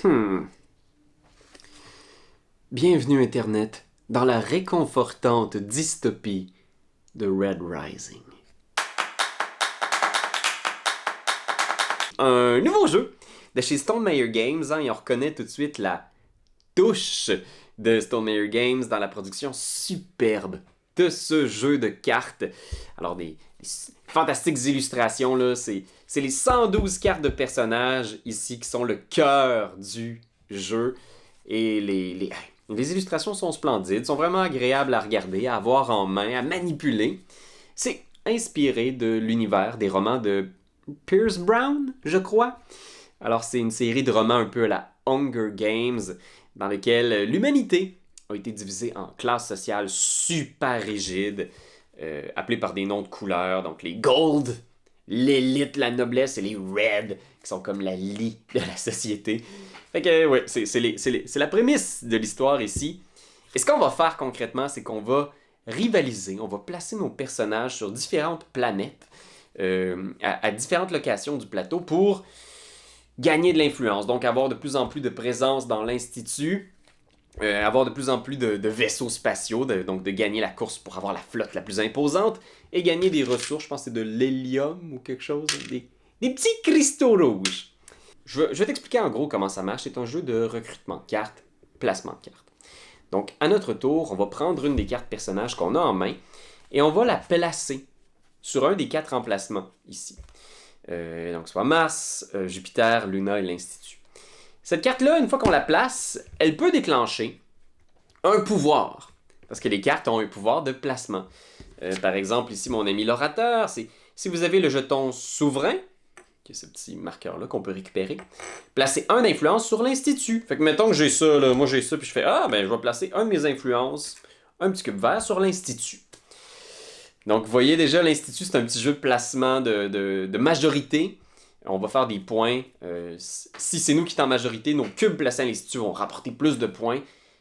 Hmm. Bienvenue Internet dans la réconfortante dystopie de Red Rising. Un nouveau jeu de chez Stone Meyer Games, et on reconnaît tout de suite la touche de Stone Meyer Games dans la production superbe de ce jeu de cartes. Alors des fantastiques illustrations, là, c'est les 112 cartes de personnages ici qui sont le cœur du jeu. Et les illustrations sont splendides, sont vraiment agréables à regarder, à avoir en main, à manipuler. C'est inspiré de l'univers des romans de Pierce Brown, je crois. Alors c'est une série de romans un peu à la Hunger Games, dans lequel l'humanité a été divisée en classes sociales super rigides, appelées par des noms de couleurs, donc les Gold, l'élite, la noblesse, et les Red, qui sont comme la lie de la société. Fait que, ouais, c'est la prémisse de l'histoire ici. Et ce qu'on va faire concrètement, c'est qu'on va rivaliser, on va placer nos personnages sur différentes planètes, à différentes locations du plateau pour gagner de l'influence, donc avoir de plus en plus de présence dans l'Institut, avoir de plus en plus de vaisseaux spatiaux, donc de gagner la course pour avoir la flotte la plus imposante, et gagner des ressources, je pense que c'est de l'hélium ou quelque chose, des petits cristaux rouges. Je vais t'expliquer en gros comment ça marche. C'est un jeu de recrutement de cartes, placement de cartes. Donc, à notre tour, on va prendre une des cartes personnages qu'on a en main et on va la placer sur un des 4 emplacements ici. Donc, soit Mars, Jupiter, Luna et l'Institut. Cette carte-là, une fois qu'on la place, elle peut déclencher un pouvoir. Parce que les cartes ont un pouvoir de placement. Par exemple, ici, mon ami l'orateur, c'est si vous avez le jeton souverain, qui est ce petit marqueur-là qu'on peut récupérer, placer un d'influence sur l'Institut. Fait que mettons que j'ai ça, là, moi j'ai ça, puis je fais je vais placer un de mes influences, un petit cube vert sur l'Institut. Donc, vous voyez déjà, l'Institut, c'est un petit jeu de placement de majorité. On va faire des points. Si c'est nous qui sommes en majorité, nos cubes placés à l'Institut vont rapporter plus de points.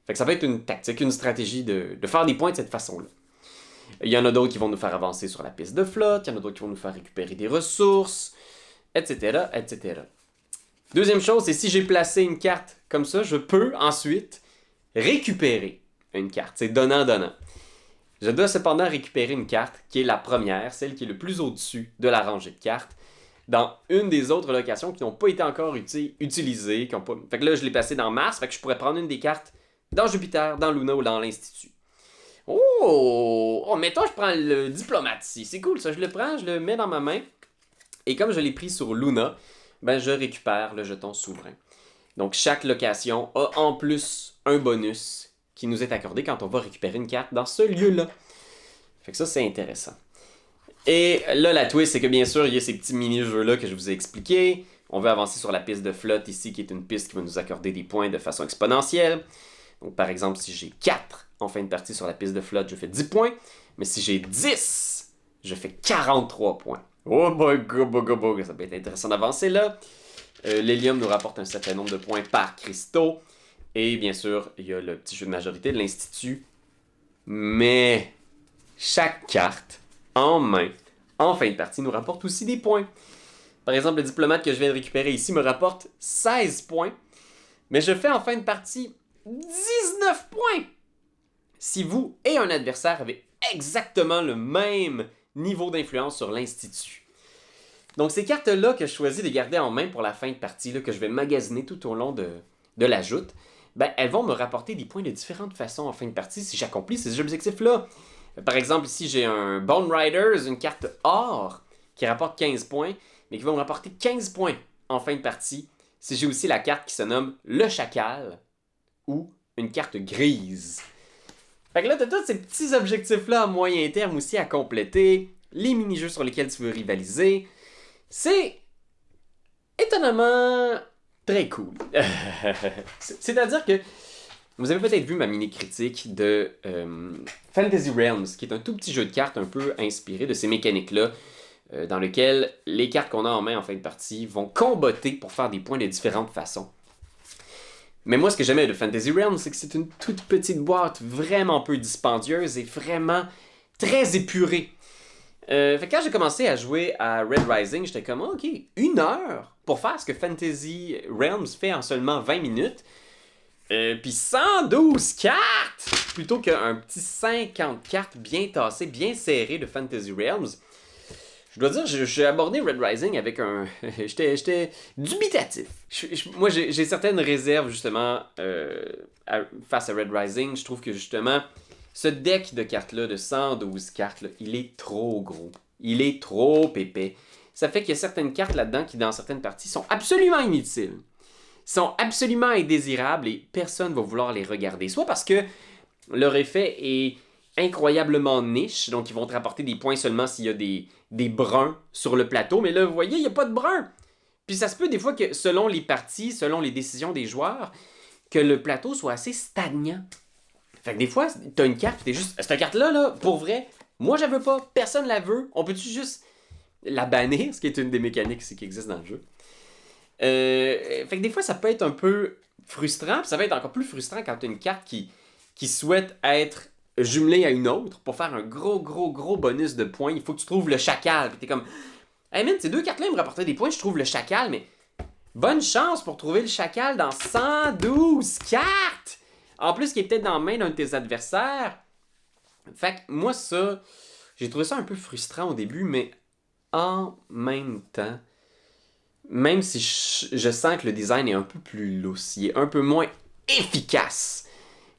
Fait que ça va être une tactique, une stratégie de faire des points de cette façon-là. Il y en a d'autres qui vont nous faire avancer sur la piste de flotte, il y en a d'autres qui vont nous faire récupérer des ressources, etc., etc. Deuxième chose, c'est si j'ai placé une carte comme ça, je peux ensuite récupérer une carte. C'est donnant-donnant. Je dois cependant récupérer une carte qui est la première, celle qui est le plus au-dessus de la rangée de cartes, dans une des autres locations qui n'ont pas été encore utilisées. Fait que là, je l'ai placée dans Mars, fait que je pourrais prendre une des cartes dans Jupiter, dans Luna ou dans l'Institut. Oh, mettons, je prends le diplomate ici. C'est cool, ça. Je le prends, je le mets dans ma main. Et comme je l'ai pris sur Luna, je récupère le jeton souverain. Donc, chaque location a en plus un bonus qui nous est accordé quand on va récupérer une carte dans ce lieu-là. Fait que ça, c'est intéressant. Et là, la twist, c'est que bien sûr, il y a ces petits mini-jeux-là que je vous ai expliqués. On veut avancer sur la piste de flotte ici, qui est une piste qui va nous accorder des points de façon exponentielle. Donc, par exemple, si j'ai 4 en fin de partie sur la piste de flotte, je fais 10 points. Mais si j'ai 10, je fais 43 points. Oh boy, ça peut être intéressant d'avancer là. L'hélium nous rapporte un certain nombre de points par cristaux. Et bien sûr, il y a le petit jeu de majorité de l'Institut. Mais chaque carte en main, en fin de partie, nous rapporte aussi des points. Par exemple, le diplomate que je viens de récupérer ici me rapporte 16 points. Mais je fais en fin de partie 19 points. Si vous et un adversaire avez exactement le même niveau d'influence sur l'Institut. Donc, ces cartes-là que je choisis de garder en main pour la fin de partie, là, que je vais magasiner tout au long de la joute, elles vont me rapporter des points de différentes façons en fin de partie si j'accomplis ces objectifs-là. Par exemple, ici, j'ai un Bone Riders, une carte or, qui rapporte 15 points, mais qui va me rapporter 15 points en fin de partie si j'ai aussi la carte qui se nomme le Chacal ou une carte grise. Fait que là, t'as tous ces petits objectifs-là à moyen terme aussi à compléter, les mini-jeux sur lesquels tu veux rivaliser. C'est étonnamment très cool. C'est-à-dire que vous avez peut-être vu ma mini-critique de Fantasy Realms, qui est un tout petit jeu de cartes un peu inspiré de ces mécaniques-là, dans lequel les cartes qu'on a en main en fin de partie vont combotter pour faire des points de différentes façons. Mais moi, ce que j'aimais de Fantasy Realms, c'est que c'est une toute petite boîte vraiment peu dispendieuse et vraiment très épurée. Fait que quand j'ai commencé à jouer à Red Rising, j'étais comme, ok, 1 heure pour faire ce que Fantasy Realms fait en seulement 20 minutes. Puis 112 cartes! Plutôt qu'un petit 50 cartes bien tassées, bien serrées de Fantasy Realms. Je dois dire, j'ai abordé Red Rising avec un... J'étais dubitatif. Moi, j'ai certaines réserves, justement, face à Red Rising. Je trouve que, justement, ce deck de cartes-là, de 112 cartes, là, il est trop gros. Il est trop épais. Ça fait qu'il y a certaines cartes là-dedans qui, dans certaines parties, sont absolument inutiles. Sont absolument indésirables et personne ne va vouloir les regarder. Soit parce que leur effet est incroyablement niche, donc ils vont te rapporter des points seulement s'il y a des bruns sur le plateau, mais là, vous voyez, il n'y a pas de bruns. Puis ça se peut des fois que, selon les parties, selon les décisions des joueurs, que le plateau soit assez stagnant. Fait que des fois, t'as une carte, t'es juste, cette carte-là, là, pour vrai, moi je la veux pas, personne la veut, on peut-tu juste la bannir, ce qui est une des mécaniques qui existe dans le jeu. Fait que des fois, ça peut être un peu frustrant, puis ça va être encore plus frustrant quand t'as une carte qui souhaite être jumelée à une autre pour faire un gros bonus de points. Il faut que tu trouves le chacal, puis t'es comme, hey man, ces deux cartes-là, ils me rapportaient des points, je trouve le chacal, mais bonne chance pour trouver le chacal dans 112 cartes! En plus, qui est peut-être dans la main d'un de tes adversaires. Fait que moi, ça, j'ai trouvé ça un peu frustrant au début, mais en même temps, même si je sens que le design est un peu plus lousse, il est un peu moins efficace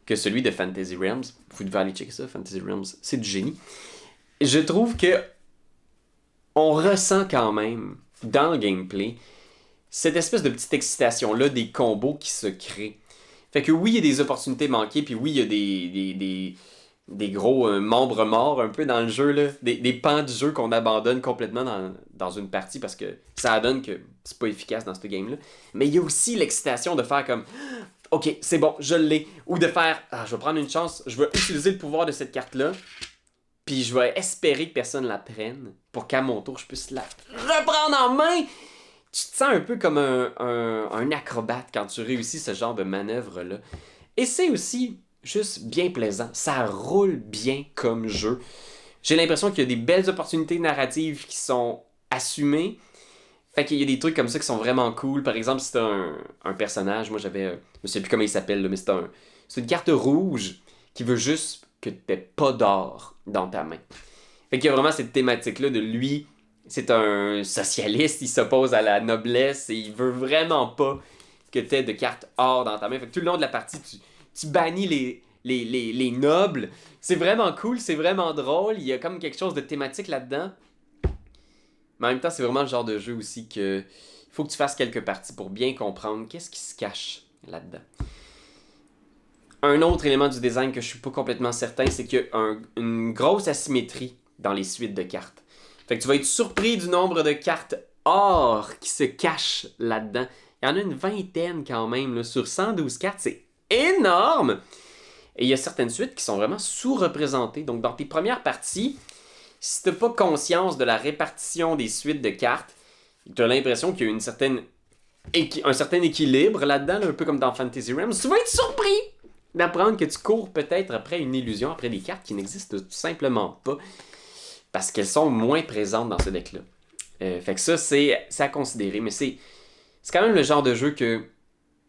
que celui de Fantasy Realms. Vous devez aller checker ça, Fantasy Realms, c'est du génie. Je trouve que on ressent quand même, dans le gameplay, cette espèce de petite excitation-là des combos qui se créent. Fait que oui, il y a des opportunités manquées, puis oui, il y a des gros membres morts un peu dans le jeu, là. Des pans du jeu qu'on abandonne complètement dans une partie parce que ça donne que c'est pas efficace dans ce game-là. Mais il y a aussi l'excitation de faire comme OK, c'est bon, je l'ai. Ou de faire je vais prendre une chance, je vais utiliser le pouvoir de cette carte-là, puis je vais espérer que personne la prenne pour qu'à mon tour, je puisse la reprendre en main. Tu te sens un peu comme un acrobate quand tu réussis ce genre de manœuvre-là. Et c'est aussi juste bien plaisant. Ça roule bien comme jeu. J'ai l'impression qu'il y a des belles opportunités narratives qui sont assumées. Fait qu'il y a des trucs comme ça qui sont vraiment cool. Par exemple, si t'as un personnage, moi j'avais... je ne sais plus comment il s'appelle, là, mais c'est une carte rouge qui veut juste que t'aies pas d'or dans ta main. Fait qu'il y a vraiment cette thématique-là de lui... C'est un socialiste, il s'oppose à la noblesse et il veut vraiment pas que tu aies de cartes or dans ta main. Fait que tout le long de la partie, tu bannis les nobles. C'est vraiment cool, c'est vraiment drôle. Il y a comme quelque chose de thématique là-dedans. Mais en même temps, c'est vraiment le genre de jeu aussi que il faut que tu fasses quelques parties pour bien comprendre qu'est-ce qui se cache là-dedans. Un autre élément du design que je suis pas complètement certain, c'est qu'il y a une grosse asymétrie dans les suites de cartes. Fait que tu vas être surpris du nombre de cartes or qui se cachent là-dedans. Il y en a une vingtaine quand même, là, sur 112 cartes, c'est énorme! Et il y a certaines suites qui sont vraiment sous-représentées. Donc dans tes premières parties, si tu n'as pas conscience de la répartition des suites de cartes, tu as l'impression qu'il y a un certain équilibre là-dedans, là, un peu comme dans Fantasy Realms, tu vas être surpris d'apprendre que tu cours peut-être après une illusion, après des cartes qui n'existent tout simplement pas. Parce qu'elles sont moins présentes dans ce deck-là. Fait que ça, c'est à considérer. Mais c'est quand même le genre de jeu que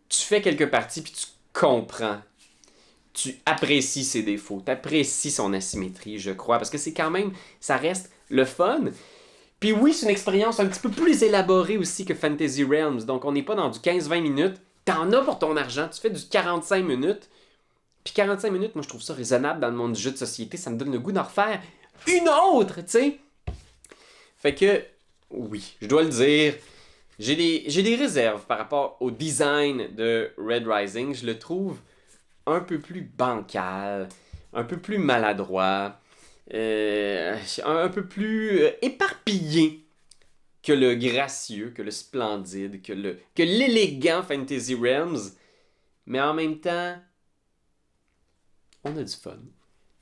tu fais quelques parties puis tu comprends. Tu apprécies ses défauts. Tu apprécies son asymétrie, je crois. Parce que c'est quand même... Ça reste le fun. Puis oui, c'est une expérience un petit peu plus élaborée aussi que Fantasy Realms. Donc on n'est pas dans du 15-20 minutes. T'en as pour ton argent. Tu fais du 45 minutes. Puis 45 minutes, moi je trouve ça raisonnable dans le monde du jeu de société. Ça me donne le goût d'en refaire une autre, tu sais. Fait que, oui, je dois le dire, j'ai des réserves par rapport au design de Red Rising. Je le trouve un peu plus bancal, un peu plus maladroit, un peu plus éparpillé que le gracieux, que le splendide, que l'élégant Fantasy Realms. Mais en même temps, on a du fun.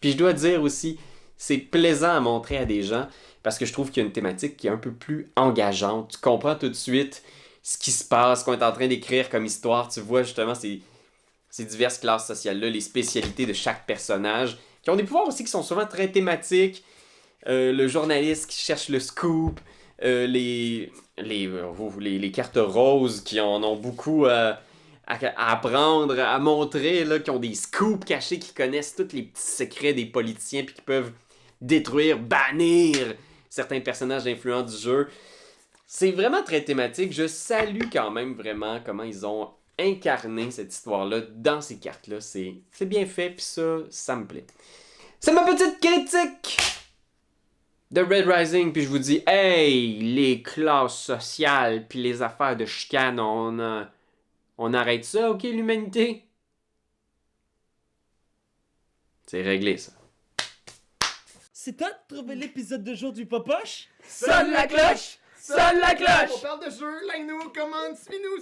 Puis je dois dire aussi, c'est plaisant à montrer à des gens parce que je trouve qu'il y a une thématique qui est un peu plus engageante. Tu comprends tout de suite ce qui se passe, ce qu'on est en train d'écrire comme histoire. Tu vois justement ces diverses classes sociales-là, les spécialités de chaque personnage, qui ont des pouvoirs aussi qui sont souvent très thématiques. Le journaliste qui cherche le scoop, les cartes roses qui en ont beaucoup à apprendre, à montrer, là, qui ont des scoops cachés, qui connaissent tous les petits secrets des politiciens, puis qui peuvent détruire, bannir certains personnages influents du jeu. C'est vraiment très thématique. Je salue quand même vraiment comment ils ont incarné cette histoire-là dans ces cartes-là. C'est bien fait, puis ça me plaît. C'est ma petite critique de Red Rising, puis je vous dis, hey, les classes sociales, puis les affaires de chicane, on arrête ça, ok, l'humanité? C'est réglé, ça. C'est toi de trouver l'épisode de jour du Popoche? Sonne la cloche! Sonne la On cloche! parle de jeu, like-nous, commande, suis-nous,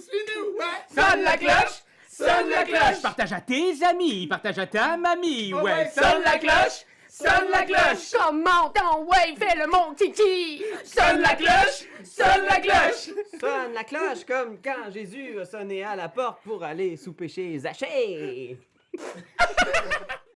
ouais! Sonne la cloche! Sonne la cloche! Partage à tes amis, partage à ta mamie, ouais. Sonne la cloche! Sonne la cloche! Comment ton ouais, fais le mon titi! Sonne la cloche! Sonne la cloche! Sonne la cloche comme quand Jésus a sonné à la porte pour aller souper chez Zachée.